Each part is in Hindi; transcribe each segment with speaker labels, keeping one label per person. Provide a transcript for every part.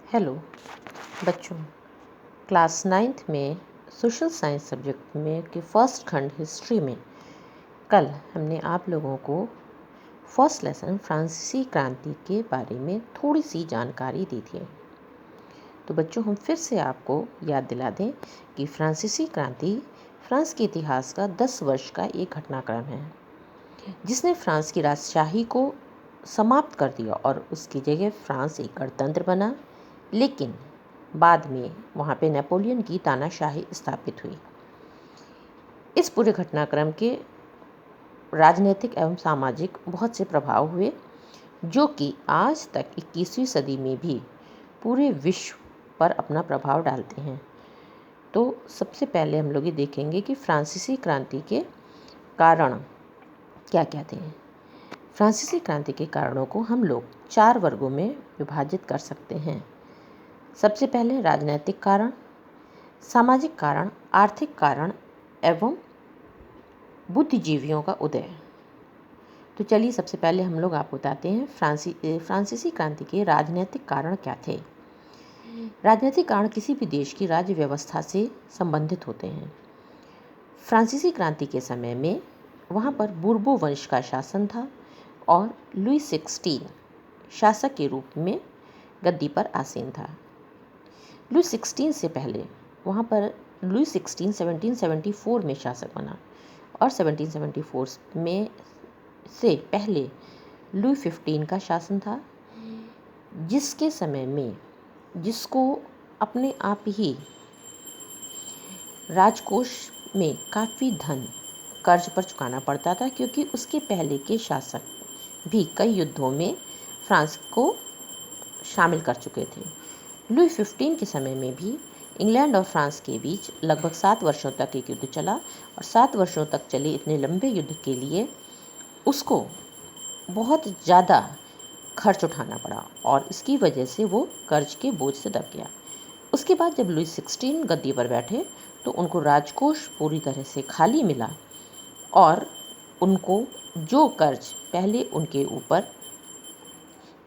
Speaker 1: हेलो बच्चों, क्लास 9th में सोशल साइंस सब्जेक्ट में के फर्स्ट खंड हिस्ट्री में कल हमने आप लोगों को फर्स्ट लेसन फ्रांसीसी क्रांति के बारे में थोड़ी सी जानकारी दी थी। तो बच्चों, हम फिर से आपको याद दिला दें कि फ्रांसीसी क्रांति फ्रांस के इतिहास का 10 वर्ष का एक घटनाक्रम है जिसने फ्रांस की राजशाही को समाप्त कर दिया और उसकी जगह फ्रांस एक गणतंत्र बना। लेकिन बाद में वहाँ पे नेपोलियन की तानाशाही स्थापित हुई। इस पूरे घटनाक्रम के राजनीतिक एवं सामाजिक बहुत से प्रभाव हुए जो कि आज तक 21वीं सदी में भी पूरे विश्व पर अपना प्रभाव डालते हैं। तो सबसे पहले हम लोग ये देखेंगे कि फ्रांसीसी क्रांति के कारण क्या क्या थे। फ्रांसीसी क्रांति के कारणों को हम लोग 4 वर्गों में विभाजित कर सकते हैं। सबसे पहले राजनैतिक कारण, सामाजिक कारण, आर्थिक कारण एवं बुद्धिजीवियों का उदय। तो चलिए सबसे पहले हम लोग आपको बताते हैं फ्रांसीसी क्रांति के राजनैतिक कारण क्या थे। राजनीतिक कारण किसी भी देश की राज्य व्यवस्था से संबंधित होते हैं। फ्रांसीसी क्रांति के समय में वहाँ पर बूर्बो वंश का शासन था और लुई 16 शासक के रूप में गद्दी पर आसीन था। लुई 16 से पहले वहाँ पर लुई 16 1774 में शासक बना और 1774 में से पहले लुई 15 का शासन था, जिसके समय में जिसको अपने आप ही राजकोष में काफ़ी धन कर्ज पर चुकाना पड़ता था, क्योंकि उसके पहले के शासक भी कई युद्धों में फ्रांस को शामिल कर चुके थे। लुई 15 के समय में भी इंग्लैंड और फ्रांस के बीच लगभग 7 वर्षों तक एक युद्ध चला और 7 वर्षों तक चले इतने लंबे युद्ध के लिए उसको बहुत ज़्यादा खर्च उठाना पड़ा और इसकी वजह से वो कर्ज के बोझ से दब गया। उसके बाद जब लुई 16 गद्दी पर बैठे तो उनको राजकोष पूरी तरह से खाली मिला और उनको जो कर्ज पहले उनके ऊपर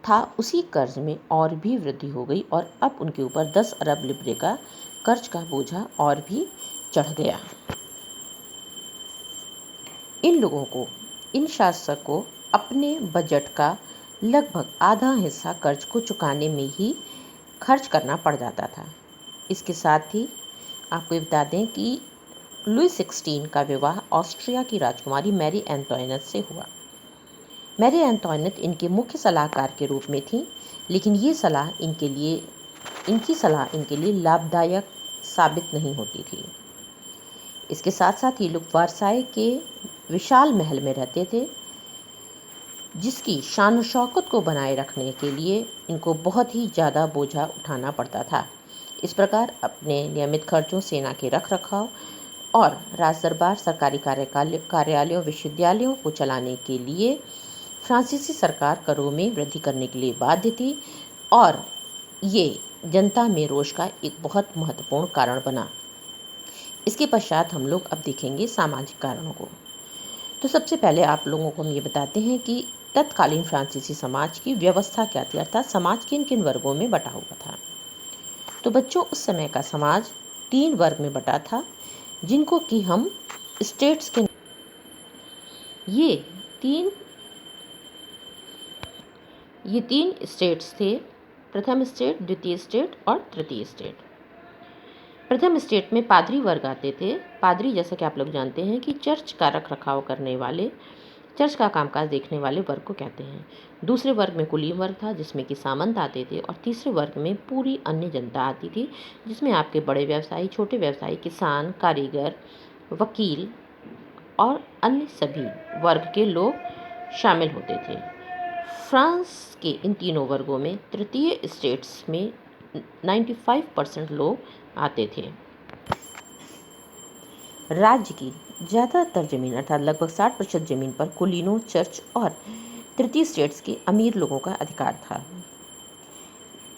Speaker 1: था उसी कर्ज में और भी वृद्धि हो गई और अब उनके ऊपर 10 अरब लिब्रे का कर्ज का बोझा और भी चढ़ गया। इन लोगों को, इन शासक को अपने बजट का लगभग आधा हिस्सा कर्ज को चुकाने में ही खर्च करना पड़ जाता था। इसके साथ ही आपको बता दें कि लुई 16 का विवाह ऑस्ट्रिया की राजकुमारी मैरी एंटोइनेट से हुआ। मैरी एंटोइनेट इनके मुख्य सलाहकार के रूप में थी, लेकिन इनकी सलाह इनके लिए लाभदायक साबित नहीं होती थी। इसके साथ साथ ये लोग वर्साय के विशाल महल में रहते थे, जिसकी शान और शौकत को बनाए रखने के लिए इनको बहुत ही ज़्यादा बोझा उठाना पड़ता था। इस प्रकार अपने नियमित खर्चों, सेना के रख रखाव और राज दरबार, सरकारी कार्यालयों, विश्वविद्यालयों को चलाने के लिए फ्रांसीसी सरकार करों में वृद्धि करने के लिए बाध्य थी और ये जनता में रोष का एक बहुत महत्वपूर्ण कारण बना। इसके पश्चात हम लोग अब देखेंगे सामाजिक कारणों को। तो सबसे पहले आप लोगों को हम ये बताते हैं कि तत्कालीन फ्रांसीसी समाज की व्यवस्था क्या थी, अर्थात समाज किन किन वर्गों में बटा हुआ था। तो बच्चों, उस समय का समाज 3 वर्ग में बटा था, जिनको कि हम स्टेट्स के ये तीन स्टेट्स थे। प्रथम स्टेट, द्वितीय स्टेट और तृतीय स्टेट। प्रथम स्टेट में पादरी वर्ग आते थे। पादरी, जैसा कि आप लोग जानते हैं कि चर्च का रख रखाव करने वाले, चर्च का कामकाज देखने वाले वर्ग को कहते हैं। दूसरे वर्ग में कुलीन वर्ग था, जिसमें कि सामंत आते थे, और तीसरे वर्ग में पूरी अन्य जनता आती थी, जिसमें आपके बड़े व्यवसायी, छोटे व्यवसायी, किसान, कारीगर, वकील और अन्य सभी वर्ग के लोग शामिल होते थे। फ्रांस के इन तीनों वर्गों में तृतीय स्टेट्स में 95% लोग आते थे। राज्य की ज़्यादातर जमीन, अर्थात लगभग 60% जमीन पर कुलीनों, चर्च और तृतीय स्टेट्स के अमीर लोगों का अधिकार था।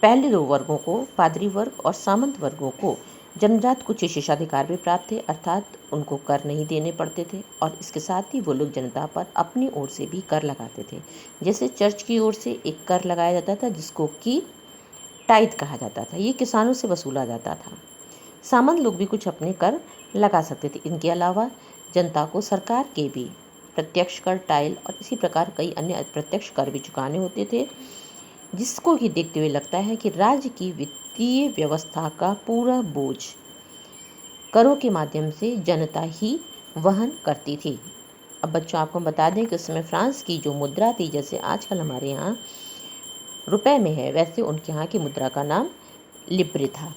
Speaker 1: पहले 2 वर्गों को, पादरी वर्ग और सामंत वर्गों को, जन्मजात कुछ विशेषाधिकार भी प्राप्त थे, अर्थात उनको कर नहीं देने पड़ते थे और इसके साथ ही वो लोग जनता पर अपनी ओर से भी कर लगाते थे। जैसे चर्च की ओर से एक कर लगाया जाता था जिसको कि टाइथ कहा जाता था। ये किसानों से वसूला जाता था। सामंत लोग भी कुछ अपने कर लगा सकते थे। इनके अलावा जनता को सरकार के भी प्रत्यक्ष कर, टाइल और इसी प्रकार कई अन्य अप्रत्यक्ष कर भी चुकाने होते थे, जिसको ही देखते हुए लगता है कि राज्य की वित्तीय व्यवस्था का पूरा बोझ करों के माध्यम से जनता ही वहन करती थी। अब बच्चों, आपको बता दें कि उस समय फ्रांस की जो मुद्रा थी, जैसे आजकल हमारे यहाँ रुपए में है, वैसे उनके यहाँ की मुद्रा का नाम लिब्रे था।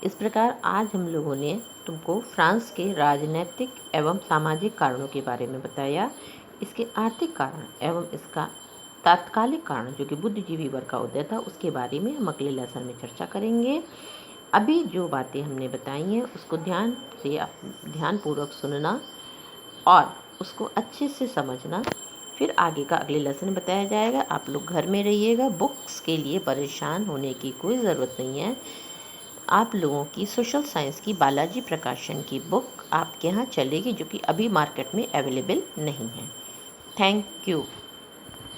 Speaker 1: इस प्रकार आज हम लोगों ने तुमको फ्रांस के राजनीतिक एवं सामाजिक कारणों के बारे में बताया, इसके आर्थिक कारण एवं इसका तात्कालिक कारण जो कि बुद्धिजीवी वर्ग का उदय था, उसके बारे में हम अगले लेसन में चर्चा करेंगे। अभी जो बातें हमने बताई हैं उसको ध्यानपूर्वक सुनना और उसको अच्छे से समझना। फिर आगे का अगले लेसन में बताया जाएगा। आप लोग घर में रहिएगा, बुक्स के लिए परेशान होने की कोई ज़रूरत नहीं है। आप लोगों की सोशल साइंस की बालाजी प्रकाशन की बुक आपके यहाँ चलेगी, जो कि अभी मार्केट में अवेलेबल नहीं है। Thank you.